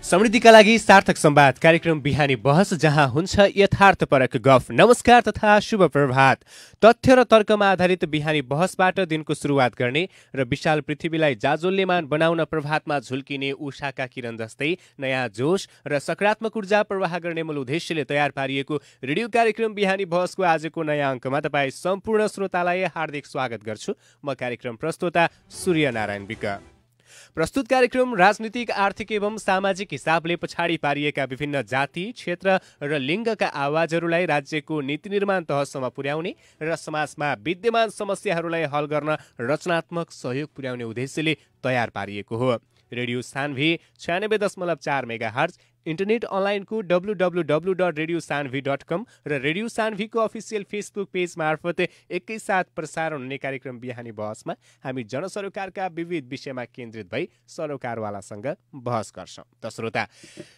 समृद्धिका लागि सार्थक संवाद कार्यक्रम बिहानी बहस जहाँ हुन्छ यथार्थपरक गफ। नमस्कार तथा शुभ प्रभात। तथ्य र तर्कमा आधारित बिहानी बहसबाट दिनको सुरुवात गर्ने र विशाल पृथ्वीलाई जाजोल्यमान बनाउन प्रभातमा झुल्किने उषाका किरण जस्तै नयाँ जोश र सकारात्मक ऊर्जा प्रवाह गर्ने मूल उद्देश्यले तयार पारिएको रेडियो कार्यक्रम बिहानी बहसको आजको नयाँ अङ्कमा तपाईँ सम्पूर्ण श्रोतालाई हार्दिक स्वागत गर्छु। म कार्यक्रम प्रस्तोता सूर्य नारायण विक। प्रस्तुत कार्यक्रम राजनीतिक, आर्थिक एवं सामाजिक हिसाबले पछाडि पारिएका विभिन्न जाति, क्षेत्र र लिङ्गका आवाजहरूलाई राज्यको नीति निर्माण तहसम्म पुर्याउने र समाजमा विद्यमान समस्याहरूलाई हल गर्न रचनात्मक सहयोग पुर्याउने उद्देश्यले तयार पारिएको हो। रेडियो सान्भी 96.4 मेगाहर्ज, इन्टरनेट अनलाइनको www.radiosanvi.com र रेडियो सान्भीको अफिसियल फेसबुक पेज मार्फत एकैसाथ प्रसारण हुने कार्यक्रम बिहानी बहसमा हामी जनसरोकारका विविध विषयमा केन्द्रित भई सरोकारवालासँग बहस गर्छौँ। त श्रोता,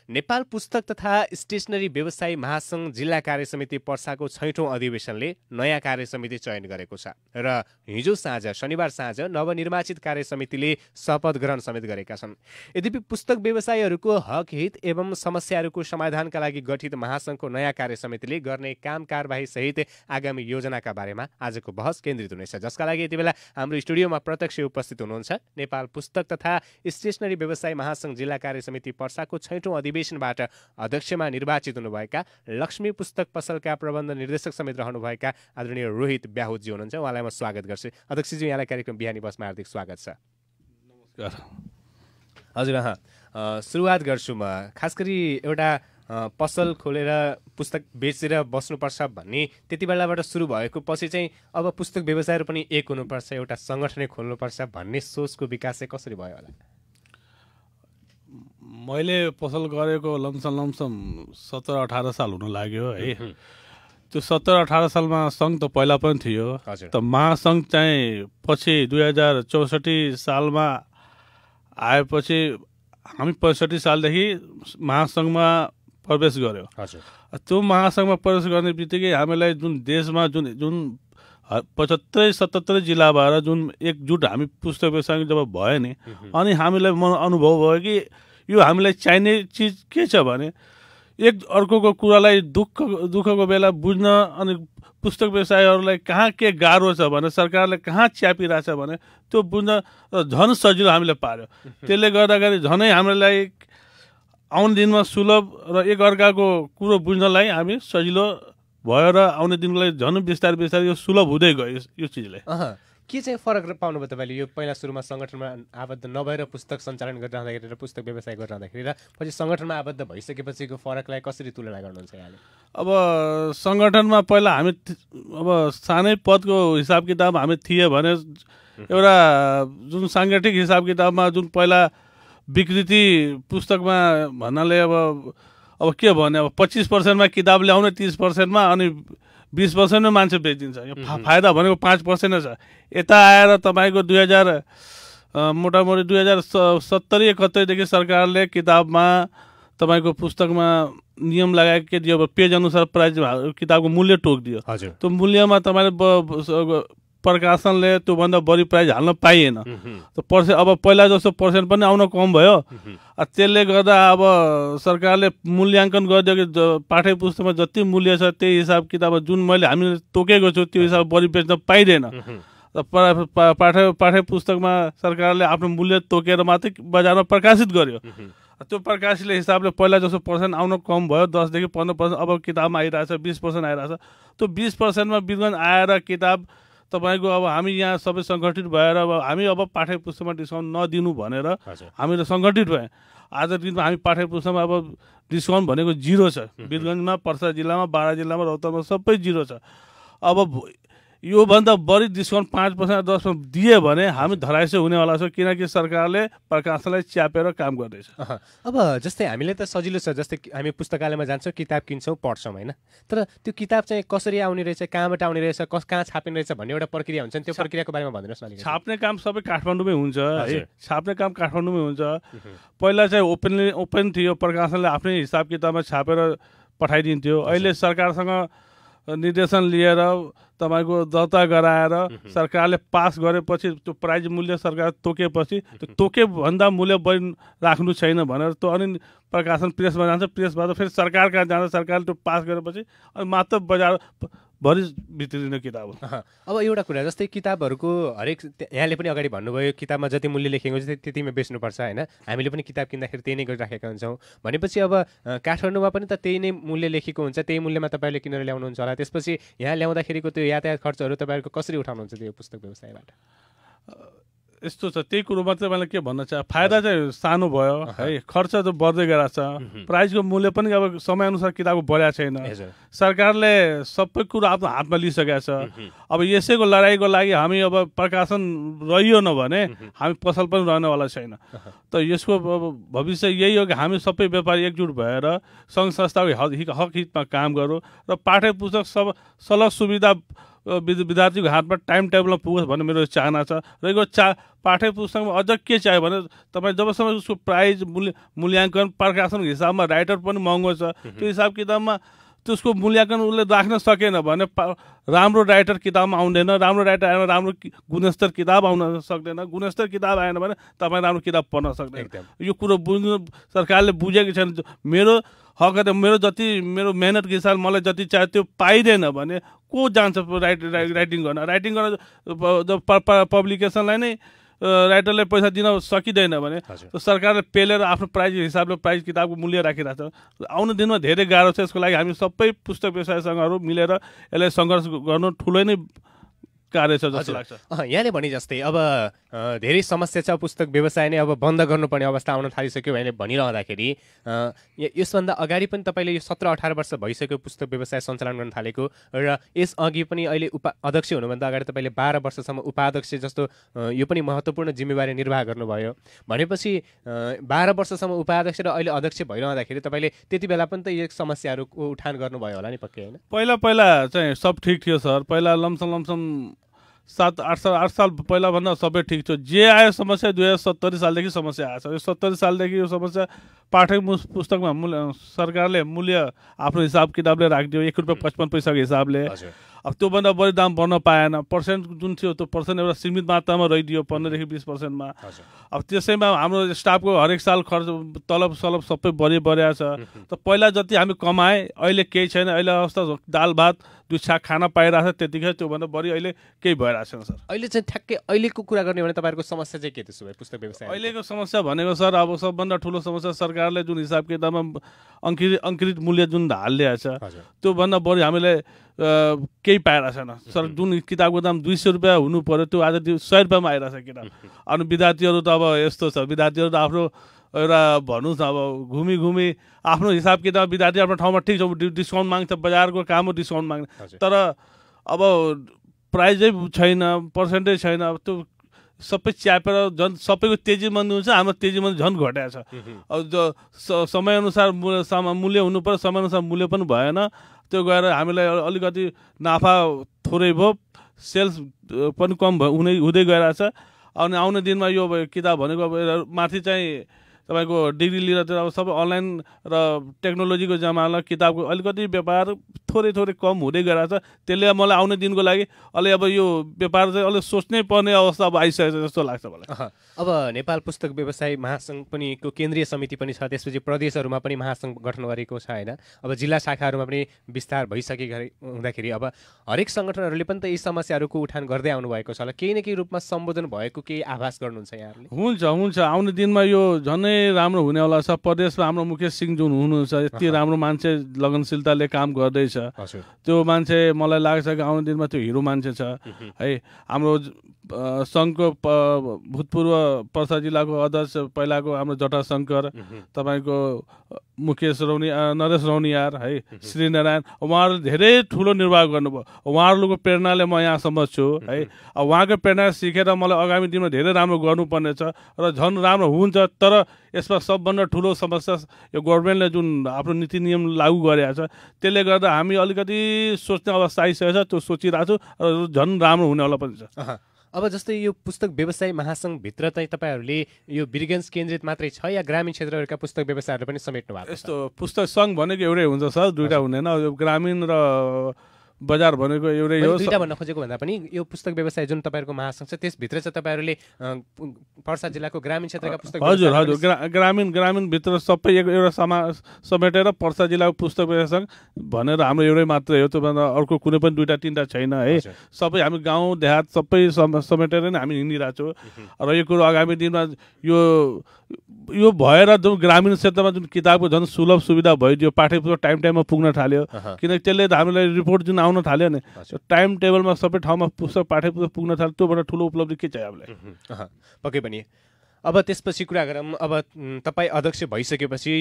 नेपाल पुस्तक तथा स्टेसनरी व्यवसायी महासङ्घ जिल्ला कार्यसमिति पर्साको 6औं अधिवेशनले नयाँ कार्यसमिति चयन गरेको छ र हिजो साँझ शनिबार साँझ नवनिर्वाचित कार्यसमितिले शपथ ग्रहण समेत गरेका छन्। यद्यपि पुस्तक व्यवसायीहरूको हक हित एवं समस्याहरूको समाधानका लागि गठित महासङ्घको नयाँ कार्यसमितिले गर्ने काम कारबाही सहित आगामी योजनाका बारेमा आजको बहस केन्द्रित हुनेछ, जसका लागि यति बेला हाम्रो स्टुडियोमा प्रत्यक्ष उपस्थित हुनुहुन्छ नेपाल पुस्तक तथा स्टेसनरी व्यवसायी महासङ्घ जिल्ला कार्यसमिति पर्साको 6औं अधिवेशनबाट अध्यक्षमा निर्वाचित हुनुभएका लक्ष्मी पुस्तक पसलका प्रबन्ध निर्देशक समेत रहनुभएका आदरणीय रोहित ब्याहुजी हुनुहुन्छ। उहाँलाई म स्वागत गर्छु। अध्यक्षजी, यहाँलाई कार्यक्रम बिहानी बसमा हार्दिक स्वागत छ। नमस्कार। हजुर, सुरुवात गर्छु म। खास गरी एउटा पसल खोलेर पुस्तक बेचेर बस्नुपर्छ भन्ने त्यति बेलाबाट सुरु भएको पछि चाहिँ अब पुस्तक व्यवसायहरू पनि एक हुनुपर्छ, एउटा सङ्गठनै खोल्नुपर्छ भन्ने सोचको विकास चाहिँ कसरी भयो होला? मैले पसल गरेको लमसम 17-18 साल हुन लाग्यो है। त्यो 17-18 सालमा सङ्घ त पहिला पनि थियो, त महासङ्घ चाहिँ पछि 2064 सालमा आएपछि हामी 65 सालदेखि महासङ्घमा प्रवेश गर्यो। त्यो महासङ्घमा प्रवेश गर्ने बित्तिकै हामीलाई जुन देशमा जुन 75-77 जिल्ला भएर जुन एकजुट हामी पुस्तक व्यवसाय जब भयो नि, अनि हामीलाई अनुभव भयो कि यो हामीलाई चाहिने चिज के छ भने एक अर्कोको कुरालाई दुःखको बेला बुझ्न, अनि पुस्तक व्यवसायीहरूलाई कहाँ के गाह्रो छ भने, सरकारले कहाँ च्यापिरहेछ भने त्यो बुझ्न झन् सजिलो हामीले पार्यो। त्यसले गर्दाखेरि झनै हामीलाई आउने दिनमा सुलभ र एक अर्काको कुरो बुझ्नलाई हामी सजिलो भयो र आउने दिनको लागि झन् बिस्तारै यो सुलभ हुँदै गयो यो चिजले। के चाहिँ फरक पाउनुभयो तपाईँले यो पहिला सुरुमा सङ्गठनमा आबद्ध नभएर पुस्तक सञ्चालन गरिरहँदाखेरि र पुस्तक व्यवसाय गरिरहँदाखेरि र पछि सङ्गठनमा आबद्ध भइसकेपछिको फरकलाई कसरी तुलना गर्नुहुन्छ यहाँले? अब सङ्गठनमा पहिला हामी अब सानै पदको हिसाब किताब हामी थिए भने एउटा जुन साङ्गठिक हिसाब किताबमा जुन पहिला विकृति पुस्तकमा भन्नाले अब के भने, अब 25%मा किताब ल्याउने, 30%मा अनि 20% मान्छे बेचिदिन्छ। यो फाइदा भनेको 5% छ। यता आएर तपाईँको मोटामोटी 2070-71देखि सरकारले किताबमा तपाईँको पुस्तकमा नियम लगाएको के दियो, पेज अनुसार प्राइस किताबको मूल्य तोकिदियो। त्यो मूल्यमा तपाईँले प्रकाशनले त्योभन्दा बढी प्राइस हाल्न पाइएन। अब पहिला जस्तो पर्सेन्ट पनि आउन कम भयो। त्यसले गर्दा अब सरकारले मूल्याङ्कन गरिदियो कि पाठ्य पुस्तकमा जति मूल्य छ त्यही हिसाब किताबमा जुन हामीले तोकेको छु त्यो हिसाब बढी बेच्न पाइँदैन। पाठ्य पुस्तकमा सरकारले आफ्नो मूल्य तोकेर मात्रै बजारमा प्रकाशित गर्यो। त्यो प्रकाशितले हिसाबले पहिला जस्तो पर्सेन्ट आउन कम भयो, 10देखि 15%। अब किताबमा आइरहेछ 20% आइरहेछ। त्यो 20%मा विद्वान आएर किताब तपाईँको अब हामी यहाँ सबै सङ्गठित भएर हामी पाठ्य पुस्तकमा डिस्काउन्ट नदिनु भनेर हामी त सङ्गठित भयौँ। आज दिनमा हामी पाठ्य पुस्तकमा डिस्काउन्ट भनेको 0 छ। वीरगञ्जमा, पर्सा जिल्लामा, बारा जिल्लामा, रौतहटमा सबै 0 छ। अब योभन्दा बढी डिस्काउन्ट 5% 10% दिए भने हामी धराइसे हुनेवाला छौँ, किनकि सरकारले प्रकाशनलाई च्यापेर काम गर्दैछ। अब जस्तै हामीलाई त सजिलो छ, जस्तै हामी पुस्तकालयमा जान्छौँ, किताब किन्छौँ, पढ्छौँ होइन, तर त्यो किताब चाहिँ कसरी आउने रहेछ, कहाँबाट आउने रहेछ, कहाँ छापिने रहेछ भन्ने एउटा प्रक्रिया हुन्छ नि, त्यो प्रक्रियाको बारेमा भनिदिनुहोस् न। छाप्ने काम सबै काठमाडौँमै हुन्छ है, छाप्ने काम काठमाडौँमै हुन्छ। पहिला चाहिँ ओपन थियो, प्रकाशनले आफ्नै हिसाब किताबमा छापेर पठाइदिन्थ्यो। अहिले सरकारसँग निर्देशन लिएर तपाईँको दर्ता गराएर सरकारले पास गरेपछि त्यो प्राइज मूल्य सरकार तोकेपछि त्यो तोकेभन्दा मूल्य बढी राख्नु छैन भनेर त्यो अनि प्रकाशन प्रेसमा जान्छ, प्रेसबाट फेरि सरकार कहाँ जान्छ, सरकारले त्यो पास गरेपछि अनि मात्र बजार भरि भित्रिने किताब हो। अब एउटा कुरा जस्तै किताबहरूको हरेक यहाँले पनि अगाडि भन्नुभयो किताबमा जति मूल्य लेखेको छ त्यतिमै बेच्नुपर्छ होइन, हामीले पनि किताब किन्दाखेरि त्यही नै गरिराखेका हुन्छौँ भनेपछि अब काठमाडौँमा पनि त त्यही नै मूल्य लेखेको हुन्छ, त्यही मूल्यमा तपाईँले किनेर ल्याउनुहुन्छ होला, त्यसपछि यहाँ ल्याउँदाखेरिको त्यो यातायात खर्चहरू तपाईँहरूको कसरी उठाउनुहुन्छ त्यो पुस्तक व्यवसायबाट? यस्तो छ, त्यही कुरो मात्रै मैले के भन्न चाहे, फाइदा चाहिँ सानो भयो है, खर्च त बढ्दै गएको छ, प्राइजको मूल्य पनि अब समयअनुसार किताबको बढाएको छैन, सरकारले सबै कुरो आफ्नो हातमा लिइसकेको छ। अब यसैको लडाइँको लागि हामी अब प्रकाशन रहियो न भने हामी पसल पनि रहनेवाला छैन। त यसको भविष्य यही हो कि हामी सबै व्यापारी एकजुट भएर सङ्घ संस्थाको हक हितमा काम गरौँ र पाठ्य पुस्तक सब सलग सुविधा विद्यार्थीको हातमा टाइम टेबलमा पुगोस् भन्ने मेरो चाहना छ। र यो पाठ्य पुस्तकमा अझ के चाहियो भने तपाईँ जबसम्म उसको प्राइज मूल्याङ्कन प्रकाशनको हिसाबमा राइटर पनि महँगो छ, त्यो हिसाब किताबमा त्यसको मूल्याङ्कन उसले राख्न सकेन भने राम्रो राइटर किताबमा आउँदैन, राम्रो राइटर आएन राम्रो गुणस्तर किताब आउन सक्दैन, गुणस्तर किताब आएन भने तपाईँ राम्रो किताब पढ्न सक्दैन। यो कुरो बुझ्नु सरकारले बुझेको छैन। मेरो हक मेरो जति मेरो मेहनतको हिसाब मलाई जति चाहियो त्यो पाइँदैन भने को जान्छ राइटिङ गर्न पब्लिकेसनलाई नै राइटरले पैसा दिन सकिँदैन भने सरकारले पेलेर आफ्नो प्राइज हिसाबले प्राइज किताबको मूल्य राखिरहेको छ। आउने दिनमा धेरै गाह्रो छ, यसको लागि हामी सबै पुस्तक व्यवसाय सङ्घहरू मिलेर यसलाई सङ्घर्ष गर्नु ठुलो नै कार्य छ जस्तो लाग्छ। यहाँले भने जस्तै अब धेरै समस्या छ, पुस्तक व्यवसाय नै अब बन्द गर्नुपर्ने अवस्था आउन थालिसक्यो भने भनिरहँदाखेरि यसभन्दा अगाडि पनि तपाईँले यो 17-18 वर्ष भइसक्यो पुस्तक व्यवसाय सञ्चालन गर्न थालेको र यसअघि पनि अहिले अध्यक्ष हुनुभन्दा अगाडि तपाईँले 12 वर्षसम्म उपाध्यक्ष जस्तो यो पनि महत्त्वपूर्ण जिम्मेवारी निर्वाह गर्नुभयो भनेपछि 12 वर्षसम्म उपाध्यक्ष र अहिले अध्यक्ष भइरहँदाखेरि तपाईँले त्यति बेला पनि त यो समस्याहरूको उठान गर्नुभयो होला नि पक्कै होइन? पहिला चाहिँ सब ठिक थियो सर, पहिला लमसम 7-8 साल पहिलाभन्दा सबै ठिक थियो। जे आयो समस्या 2070 सालदेखि समस्या आएछ। यो 70 सालदेखि यो समस्या पाठ्य पुस्तकमा सरकारले मूल्य आफ्नो हिसाब किताबले राखिदियो ₹1.55 हिसाबले। अब त्योभन्दा बढी दाम बढ्न पाएन, पर्सेन्ट जुन थियो त्यो पर्सेन्ट एउटा सीमित मात्रामा रहिदियो 15 देखि 20%मा। अब त्यसैमा हाम्रो स्टाफको हरेक साल खर्च तलब सलब सबै बढेको छ। त पहिला जति हामी कमाए अहिले केही छैन, अहिले अवस्था दाल भात 2 छाक खाना पाइरहेको छ त्यतिकै, त्योभन्दा बढी अहिले केही भइरहेको छैन सर। अहिले चाहिँ ठ्याक्कै अहिलेको कुरा गर्ने भने तपाईँहरूको समस्या चाहिँ के त्यसो भए पुस्तक व्यवसाय? अहिलेको समस्या भनेको सर अब सबभन्दा ठुलो समस्या सरकारले जुन हिसाब किताबमा अङ्कृत मूल्य जुन हालिदिएको छ त्योभन्दा बढी हामीले केही पाइरहेको छैन सर। जुन किताबको दाम 200 रुपियाँ हुनु पर्यो त्यो आज 100 रुपियाँमा आइरहेछ किताब। अनि विद्यार्थीहरू त अब यस्तो छ, विद्यार्थीहरू त आफ्नो एउटा भन्नुहोस् न अब घुमी आफ्नो हिसाब किताब विद्यार्थी आफ्नो ठाउँमा ठिक छ डिस्काउन्ट माग्छ, बजारको काम हो डिस्काउन्ट माग्ने, तर अब प्राइजै छैन, पर्सेन्टेज छैन, अब त्यो सबै च्यापेर झन् सबैको तेजी मन्दी हुन्छ, हाम्रो तेजी मन्दी झन् घटाएको छ। अब समयअनुसार मूल्य हुनु पर्यो, समयअनुसार मूल्य पनि भएन, त्यो गएर हामीलाई अलिकति नाफा थोरै भयो, सेल्स पनि कम हुँदै गइरहेको छ। अनि आउने दिनमा यो किताब भनेको अब माथि चाहिँ तपाईँको डिग्री लिएर चाहिँ अब सबै अनलाइन र टेक्नोलोजीको जमानामा किताबको अलिकति व्यापार थोरै कम हुँदै गइरहेको छ। त्यसले मलाई आउने दिनको लागि अलि अब यो व्यापार चाहिँ अलि सोच्नै पर्ने अवस्था अब आइसकेको छ जस्तो लाग्छ मलाई। अब नेपाल पुस्तक व्यवसाय महासङ्घ पनि को केन्द्रीय समिति पनि छ, त्यसपछि प्रदेशहरूमा पनि महासङ्घ गठन गरेको छ होइन? अब जिल्ला शाखाहरूमा पनि विस्तार भइसकेको हुँदाखेरि अब हरेक सङ्गठनहरूले पनि त यी समस्याहरूको उठान गर्दै आउनुभएको छ होला, केही न केही रूपमा सम्बोधन भएको केही आभास गर्नुहुन्छ यहाँहरूले? हुन्छ आउने दिनमा यो झनै राम्रो हुनेवाला छ। प्रदेशमा हाम्रो मुकेश सिंह जुन हुनुहुन्छ यति राम्रो मान्छे लगनशीलताले काम गर्दैछ, त्यो मान्छे मलाई लाग्छ कि आउने दिनमा त्यो हिरो मान्छे छ है। हाम्रो सङ्घको भूतपूर्व पर्सा जिल्लाको अध्यक्ष पहिलाको हाम्रो जटाशङ्कर, तपाईँको मुकेश नरेश रौनियार है, श्रीनारायण, उहाँहरूले धेरै ठुलो निर्वाह गर्नुभयो। उहाँहरूको प्रेरणाले म यहाँसम्म छु है। अब उहाँको प्रेरणा सिकेर मलाई आगामी दिनमा धेरै राम्रो गर्नुपर्ने छ र झन् राम्रो हुन्छ। तर यसमा सबभन्दा ठुलो समस्या यो गभर्मेन्टले जुन आफ्नो नीति नियम लागू गरेको छ त्यसले गर्दा हामी अलिकति सोच्ने अवस्था आइसकेको छ, त्यो सोचिरहेको छु र झन् राम्रो हुनेवाला पनि छ। अब जस्तै यो पुस्तक व्यवसाय महासङ्घभित्र चाहिँ तपाईँहरूले यो वीरगञ्ज केन्द्रित मात्रै छ या ग्रामीण क्षेत्रहरूका पुस्तक व्यवसायहरू पनि समेट्नु भएको? यस्तो पुस्तक सङ्घ भनेको एउटै हुन्छ सर, दुईवटा हुँदैन। यो ग्रामीण र बजार भनेको एउटै हो। दुईटा भन्न खोजेको भन्दा पनि यो पुस्तक व्यवसाय जुन तपाईँहरूको महासङ्घ छ त्यसभित्र चाहिँ तपाईँहरूले पर्सा जिल्लाको ग्रामीण क्षेत्रका पुस्तक हजुर हजुर ग्रामीणभित्र सबै एउटा समेटेर पर्सा जिल्लाको पुस्तक व्यवसाय भनेर हाम्रो एउटै मात्रै हो। त्योभन्दा अर्को कुनै पनि 2-3टा छैन है। सबै हामी गाउँ देहात सबै समेटेर नै हामी हिँडिरहेको छौँ। र यो कुरो आगामी दिनमा यो भएर जुन ग्रामीण क्षेत्रमा जुन किताबको झन् सुलभ सुविधा भयो, पाठ्य पुस्तक टाइममा पुग्न थाल्यो। किनकि त्यसले हामीलाई रिपोर्ट जुन आउन थाल्यो नि टाइम टेबलमा सबै ठाउँमा पुस्तक पाठ्य पुस्तक पुग्न थाल्यो। त्योबाट ठुलो उपलब्धि के चाहियो हामीलाई? पक्कै पनि। अब त्यसपछि कुरा गरौँ, अब तपाईँ अध्यक्ष भइसकेपछि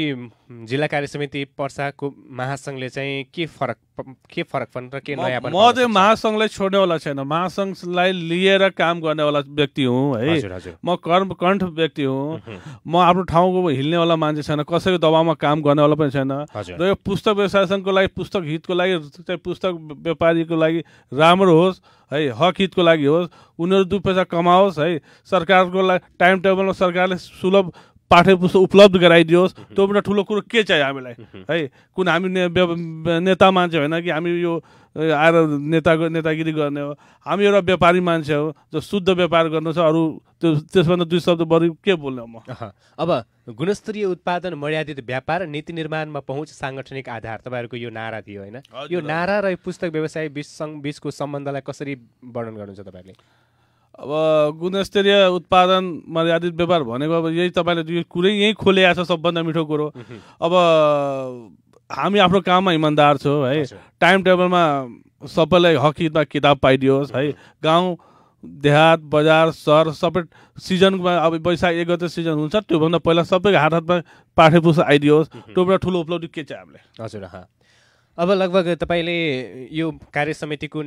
जिल्ला कार्य समिति पर्साको महासङ्घले चाहिँ के फरक पर्छ र के नयाँ? म चाहिँ महासङ्घलाई छोड्नेवाला छैन, महासङ्घलाई लिएर काम गर्नेवाला व्यक्ति हुँ है। म कर्मकण्ठ व्यक्ति हुँ। म आफ्नो ठाउँको हिल्नेवाला मान्छे छैन, कसैको दबावमा काम गर्नेवाला पनि छैन। र यो पुस्तक व्यवसाय सङ्घको लागि, पुस्तक हितको लागि, पुस्तक व्यापारीको लागि राम्रो होस् है, हक हितको लागि होस्, उनीहरू 2 पैसा कमाओस् है। सरकारको लागि टाइम टेबलमा सरकारले सुलभ पाठ्य पुस्तक उपलब्ध गराइदियोस्। त्योभन्दा ठुलो कुरो के चाहियो हामीलाई है? कुन हामी नेता मान्छे होइन कि हामी यो आएर नेतागिरी गर्ने हो। हामी एउटा व्यापारी मान्छे हो जो शुद्ध व्यापार गर्नु छ। अरू त्यसभन्दा 2 शब्द बढी के बोल्ने म? अब गुणस्तरीय उत्पादन, मर्यादित व्यापार, नीति निर्माणमा पहुँच, साङ्गठनिक आधार, तपाईँहरूको यो नारा थियो होइन? यो नारा र पुस्तक व्यवसाय बिचको सम्बन्धलाई कसरी वर्णन गर्नुहुन्छ तपाईँले? अब गुणस्तरीय उत्पादन, मर्यादित व्यापार भनेको अब यही तपाईँले यो कुरै यहीँ खोलिएको छ सबभन्दा मिठो कुरो। अब हामी आफ्नो काममा इमान्दार छौँ है। टाइम टेबलमा सबैलाई हक हितमा किताब पाइदियोस् है। गाउँ देहात बजार सहर सबै सिजनमा, अब वैशाख 1 गते सिजन हुन्छ, त्योभन्दा पहिला सबैको हातमा पाठ्य पुस्तक आइदियोस्। त्योबाट ठुलो उपलब्धि के चाहिँ हामीलाई? हजुर। अब लगभग तपाईँले यो कार्य समितिको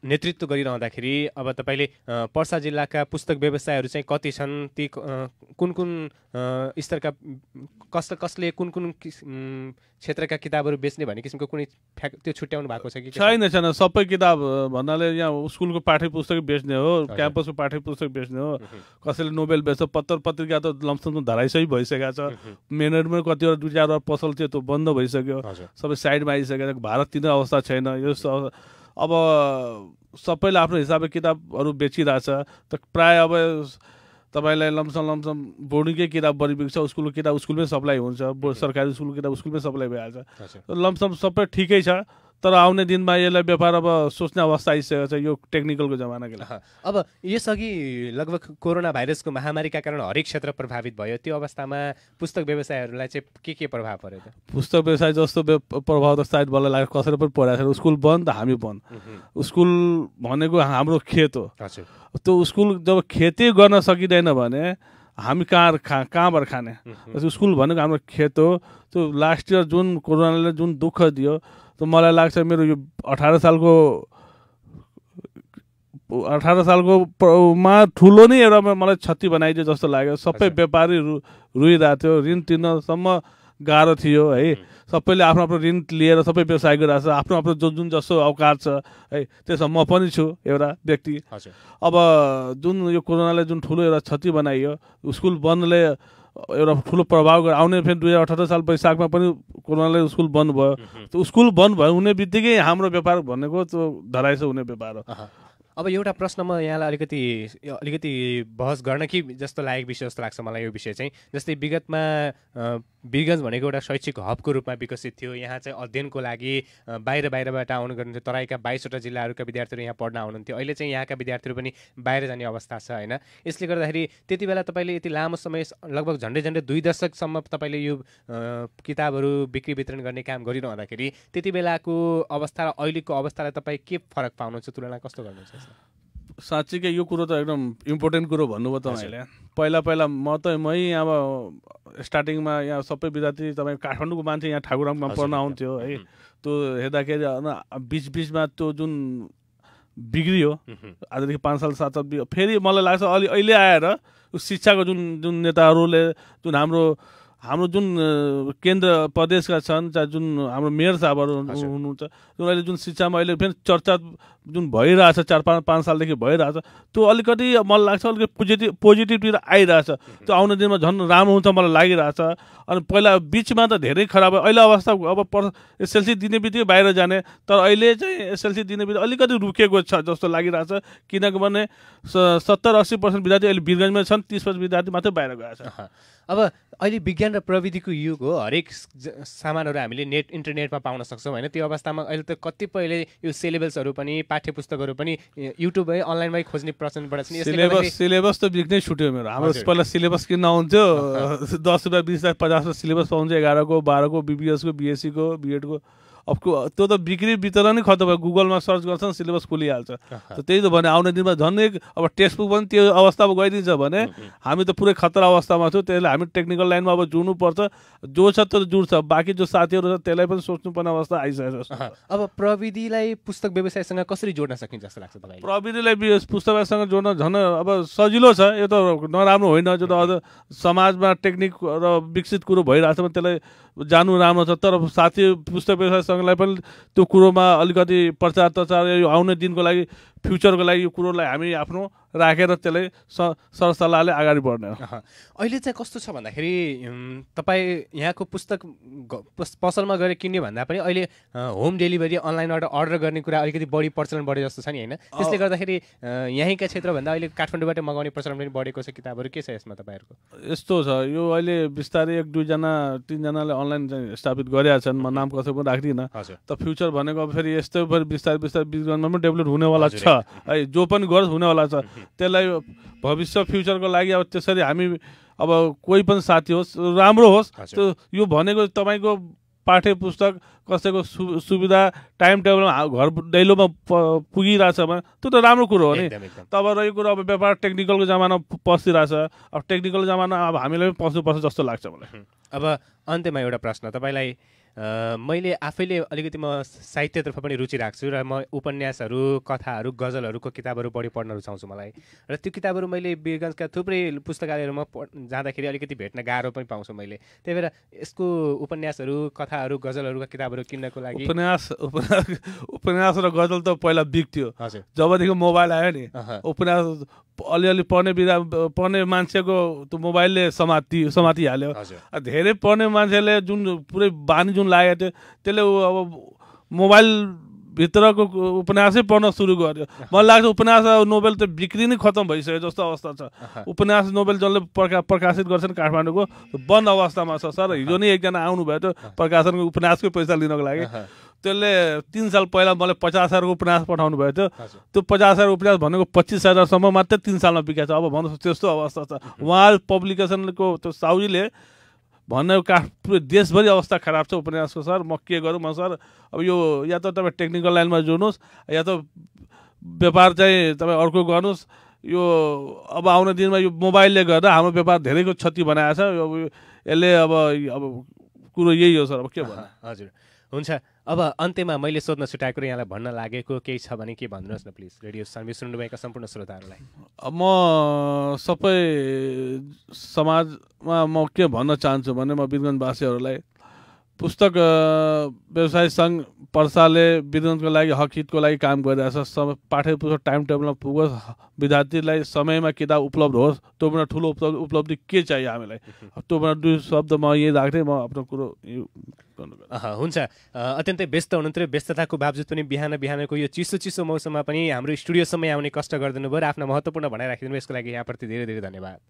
नेतृत्व गरिरहँदाखेरि अब तपाईँले पर्सा जिल्लाका पुस्तक व्यवसायहरू चाहिँ कति छन्, ती कुन स्तरका कसले कुन क्षेत्रका किताबहरू बेच्ने भन्ने किसिमको कुनै त्यो छुट्याउनु भएको छ कि? छैन सबै किताब भन्नाले यहाँ स्कुलको पाठ्य पुस्तक बेच्ने हो, क्याम्पसको पाठ्य पुस्तक बेच्ने हो। कसैले नोबेल बेच्छ, पत्र पत्रिका त लमसम धराइसै भइसकेको छ। मेनरमा कतिवटा 2-4 पसल थियो त्यो बन्द भइसक्यो, सबै साइडमा आइसकेको छ। भारत तिनै अवस्था छैन। यो अब सबैले आफ्नो हिसाबले किताबहरू बेचिरहेछ। त प्राय अब तपाईँलाई लमसम बोर्डिङकै किताब बढी बिग्छ, स्कुलको किताब स्कुलमै सप्लाई हुन्छ, सरकारी स्कुलको किताब स्कुलमै सप्लाई भइहाल्छ। लमसम सबै ठिकै छ। तर आउने दिनमा यसलाई व्यापार अब सोच्ने अवस्था आइसकेको छ यो टेक्निकलको जमानाको लागि। अब यसअघि लगभग कोरोना भाइरसको महामारीका कारण हरेक क्षेत्र प्रभावित भयो। त्यो अवस्थामा पुस्तक व्यवसायहरूलाई चाहिँ के प्रभाव पर्यो त? पुस्तक व्यवसाय जस्तो प्रभाव त सायद मलाई लाग्छ कसैले पनि परेको छैन। स्कुल बन्द, हामी बन्द। स्कुल भनेको हाम्रो खेत हो। त्यो स्कुल जब खेती गर्न सकिँदैन भने हामी कहाँबाट खाने? स्कुल भनेको हाम्रो खेत हो। त्यो लास्ट इयर जुन कोरोनाले जुन दुःख दियो, त मलाई लाग्छ मेरो यो 18 सालको मा ठुलो नै एउटा मलाई क्षति बनाइदियो जस्तो लाग्यो। सबै व्यापारी रुइरहेको थियो, ऋण तिर्नसम्म गाह्रो थियो है। सबैले आफ्नो आफ्नो ऋण लिएर सबै व्यवसाय गरिरहेको छ। आफ्नो आफ्नो जुन जस्तो अवकाश छ है, त्यसमा म पनि छु एउटा व्यक्ति। अब जुन यो कोरोनाले जुन ठुलो एउटा क्षति बनाइयो, स्कुल बन्दले एउटा ठुलो प्रभाव आउने। फेरि 2018 साल वैशाखमा पनि कोरोनाले स्कुल बन्द भयो। त्यो स्कुल बन्द भयो हुने बित्तिकै हाम्रो व्यापार भनेको त्यो धराइसो हुने व्यापार हो। अब एउटा प्रश्न म यहाँलाई अलिकति बहस गर्न कि जस्तो लागेको विषय जस्तो लाग्छ मलाई यो विषय चाहिँ। जस्तै विगतमा वीरगञ्ज भनेको एउटा शैक्षिक हबको रूपमा विकसित थियो। यहाँ चाहिँ अध्ययनको लागि बाहिरबाट आउनु गर्नुहुन्थ्यो। तराईका 22वटा जिल्लाहरूका विद्यार्थीहरू यहाँ पढ्न आउनुहुन्थ्यो। अहिले चाहिँ यहाँका विद्यार्थीहरू पनि बाहिर जाने अवस्था छ होइन? यसले गर्दाखेरि त्यति बेला तपाईँले यति लामो समय लगभग झन्डै 2 दशकसम्म तपाईँले यो किताबहरू बिक्री वितरण गर्ने काम गरिरहँदाखेरि त्यति बेलाको अवस्था र अहिलेको अवस्थालाई तपाईँ के फरक पाउनुहुन्छ, तुलना कस्तो गर्नुहुन्छ? साँच्चीकै यो कुरो त एकदम इम्पोर्टेन्ट कुरो भन्नुभयो तपाईँले। पहिला मै अब स्टार्टिङमा यहाँ सबै विद्यार्थी तपाईँ काठमाडौँको मान्छे यहाँ ठाकुराममा पढ्न आउँथ्यो है। त्यो हेर्दाखेरि बिचमा त्यो जुन बिग्रियो आजदेखि 5 साल 7 साल फेरि मलाई लाग्छ अहिले आएर शिक्षाको जुन नेताहरूले जुन हाम्रो हाम्रो जुन केन्द्र प्रदेशका छन् चाहे जुन हाम्रो मेयर साहबहरू हुनुहुन्छ जुन अहिले जुन शिक्षामा अहिले फेरि चर्चा जुन भइरहेछ 4-5 सालदेखि भइरहेछ त्यो अलिकति मलाई लाग्छ अलिकति पोजिटिभतिर आइरहेछ। त्यो आउने दिनमा झन् राम्रो हुन्छ मलाई लागिरहेछ। अनि पहिला बिचमा त धेरै खराब अहिले अवस्था अब एसएलसी दिने बित्तिकै बाहिर जाने, तर अहिले चाहिँ एसएलसी दिने बित्तिकै अलिकति रुकेको छ जस्तो लागिरहेछ। किनभने 70-80% विद्यार्थी अहिले वीरगञ्जमा छन्, 30% विद्यार्थी मात्रै बाहिर गएको छ। अब अहिले विज्ञान र प्रविधिको युग हो, हरेक सामानहरू हामीले इन्टरनेटमा पाउन सक्छौँ होइन। त्यो अवस्थामा अहिले त कतिपयले यो सिलेबसहरू पनि पाठ्य पुस्तकहरू पनि युट्युबमै अनलाइनमै खोज्ने प्रचलन बढेको छ। सिलेबस त बिग्नै छुट्यो मेरो। हाम्रो पहिला सिलेबस किन्न आउँथ्यो 10 रुपियाँ 20 रुपियाँ 50 रुपियाँ सिलेबस पाउँछ 11 को 12 को बीबीएस को बीएससी को बीएड को। अब त्यो त बिक्री वितरण नै खत्तम भयो, गुगलमा सर्च गर्छन् सिलेबस खुलिहाल्छ। त्यही त भने आउने दिनमा झन् अब टेक्स्ट बुक पनि त्यो अवस्थामा गइदिन्छ भने हामी त पुरै खतरा अवस्थामा छौँ। त्यसले हामी टेक्निकल लाइनमा अब जुड्नुपर्छ, जो छ त्यो जुड्छ, बाँकी जो साथीहरू छ त्यसलाई पनि सोच्नुपर्ने अवस्था आइसकेको छ। अब प्रविधिलाई पुस्तक व्यवसायसँग कसरी जोड्न सकिन्छ जस्तो लाग्छ तपाईँलाई? प्रविधिलाई पुस्तकसँग जोड्न झन् अब सजिलो छ, यो त नराम्रो होइन। जो त अझ समाजमा टेक्निक र विकसित कुरो भइरहेको छ भने त्यसलाई जानु राम्रो छ। तर साथी पुस्तक व्यवसाय लाई पनि त्यो कुरोमा अलिकति प्रचार प्रचार यो आउने दिनको लागि फ्युचरको लागि यो कुरोलाई हामी आफ्नो राखेर त्यसलाई सरसल्लाहले अगाडि बढ्ने हो। अहिले चाहिँ कस्तो छ भन्दाखेरि तपाईँ यहाँको पुस्तक पसलमा गएर किन्ने भन्दा पनि अहिले होम डेलिभरी अनलाइनबाट अर्डर गर्ने कुरा अलिकति बढी प्रचलन बढे जस्तो छ नि होइन? त्यसले गर्दाखेरि यहीँका क्षेत्रभन्दा अहिले काठमाडौँबाट मगाउने प्रचलन पनि बढेको छ। किताबहरू के छ यसमा तपाईँहरूको? यस्तो छ, यो अहिले बिस्तारै 1-2 जना 3 जनाले अनलाइन चाहिँ स्थापित गरेका छन्। म नाम कसै पनि राख्दिनँ। त फ्युचर भनेको अब फेरि यस्तै फेरि बिस्तारै बिस्तारमा पनि डेभलप हुनेवाला छ है, जो पनि गरोस् हुनेवाला छ। त्यसलाई भविष्य फ्युचरको लागि अब त्यसरी हामी अब कोही पनि साथी होस् राम्रो होस्, त्यो यो भनेको तपाईँको पाठ्य पुस्तक कसैको सुविधा टाइम टेबलमा घर दैलोमा पुगिरहेछ भने त्यो त राम्रो कुरो हो नि। तब यो कुरो अब व्यापार टेक्निकलको जमाना पसिरहेछ। अब टेक्निकल जमाना अब हामीलाई पनि पस्नुपर्छ जस्तो लाग्छ मलाई। अब अन्त्यमा एउटा प्रश्न तपाईँलाई, मैले आफैले अलिकति म साहित्यतर्फ पनि रुचि राख्छु र म उपन्यासहरू कथाहरू गजलहरूको किताबहरू बढी पढ्न रुचाउँछु मलाई। र त्यो किताबहरू मैले वीरगञ्जका थुप्रै पुस्तकालयहरूमा जाँदाखेरि अलिकति भेट्न गाह्रो पनि पाउँछु मैले। त्यही भएर यसको उपन्यासहरू कथाहरू गजलहरूका किताबहरू किन्नको लागि उपन्यास र गजल त पहिला बिग्थ्यो। जबदेखि मोबाइल आयो नि उपन्यास अलिअलि पढ्ने मान्छेको त्यो मोबाइलले समातिहाल्यो। धेरै पढ्ने मान्छेले जुन पुरै बानी जुन लागेको थियो त्यसले अब मोबाइलभित्रको उपन्यासै पढ्न सुरु गर्यो। मलाई लाग्छ उपन्यास नोभेल त बिक्री नै खतम भइसक्यो जस्तो अवस्था छ। उपन्यास नोभेल जसले प्रकाशित गर्छन् काठमाडौँको बन्द अवस्थामा छ। सर हिजो नै एकजना आउनुभयो त्यो प्रकाशनको उपन्यासकै पैसा लिनको लागि। त्यसले 3 साल पहिला मलाई 50,000को उपन्यास पठाउनु भयो थियो। त्यो 50,000 उपन्यास भनेको 25,000सम्म मात्रै 3 सालमा बिकेको छ। अब भन्नुहोस् त्यस्तो अवस्था छ। उहाँ पब्लिकेसनको त्यो साउजीले भन्ने पुरै देशभरि अवस्था खराब छ उपन्यासको। सर म के गरौँ सर? अब यो या त तपाईँ टेक्निकल लाइनमा जोड्नुहोस् या त व्यापार चाहिँ तपाईँ अर्को गर्नुहोस्। यो अब आउने दिनमा यो मोबाइलले गर्दा हाम्रो व्यापार धेरैको क्षति बनाएको छ। यसले अब कुरो यही हो सर। अब के भन्नु? हजुर हुन्छ। अब अन्त्यमा मैले सोध्न छुट्याएको यहाँलाई भन्न लागेको केही छ भने के भनिदिनुहोस् न प्लिज, रेडियो सानवी सुन्नुभएका सम्पूर्ण श्रोताहरूलाई। म सबै समाजमा म के भन्न चाहन्छु भने म वीरगञ्जवासीहरूलाई पुस्तक व्यवसाय सङ्घ पर्साले वीरगञ्जको लागि हक हितको लागि काम गरिरहेछ। पाठ्य पुस्तक टाइम टेबलमा पुगोस्, विद्यार्थीलाई समयमा किताब उपलब्ध होस्। त्योभन्दा ठुलो उपलब्धि के चाहियो हामीलाई? त्योभन्दा 2 शब्द म यही राख्दै म आफ्नो कुरो हुन्छ। अत्यन्तै व्यस्त हुनुहुन्थ्यो, व्यस्तताको बावजुद पनि बिहानको यो चिसो मौसममा पनि हाम्रो स्टुडियोसम्म आउने कष्ट गरिदिनु भयो र आफ्नो महत्त्वपूर्ण भनाइ राखिदिनु भयो। यसको लागि यहाँप्रति धेरै धेरै धन्यवाद।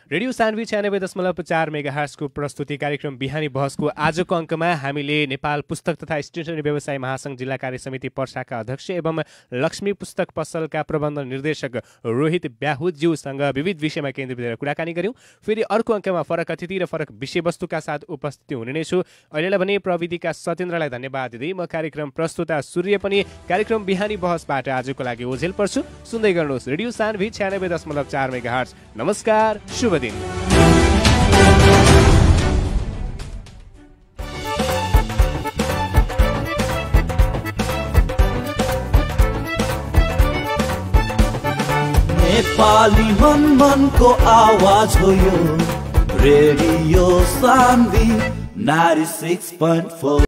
रेडियो सानवी 96.4 मेगाहर्ट्जको प्रस्तुति कार्यक्रम बिहानी बहसको आजको अङ्कमा हामीले नेपाल पुस्तक तथा स्टेसनरी व्यवसाय महासङ्घ जिल्ला कार्य समिति पर्साका अध्यक्ष एवं लक्ष्मी पुस्तक पसलका प्रबन्ध निर्देशक रोहित ब्याहुज्यूसँग विविध विषयमा केन्द्रित गरेर कुराकानी गऱ्यौँ। फेरि अर्को अङ्कमा फरक अतिथि र फरक विषयवस्तुका साथ उपस्थिति हुने नै छु। अहिलेलाई भने प्रविधिका सत्येन्द्रलाई धन्यवाद दिँदै म कार्यक्रम प्रस्तुता सूर्य पनि कार्यक्रम बिहानी बहसबाट आजको लागि ओझेल पर्छु। सुन्दै गर्नुहोस् रेडियो सानवी 96.4 मेगाहर्ट्ज। नमस्कार, शुभ दिन। नेपाली मन मनको आवाज हो यो Radio Sangvi 96.4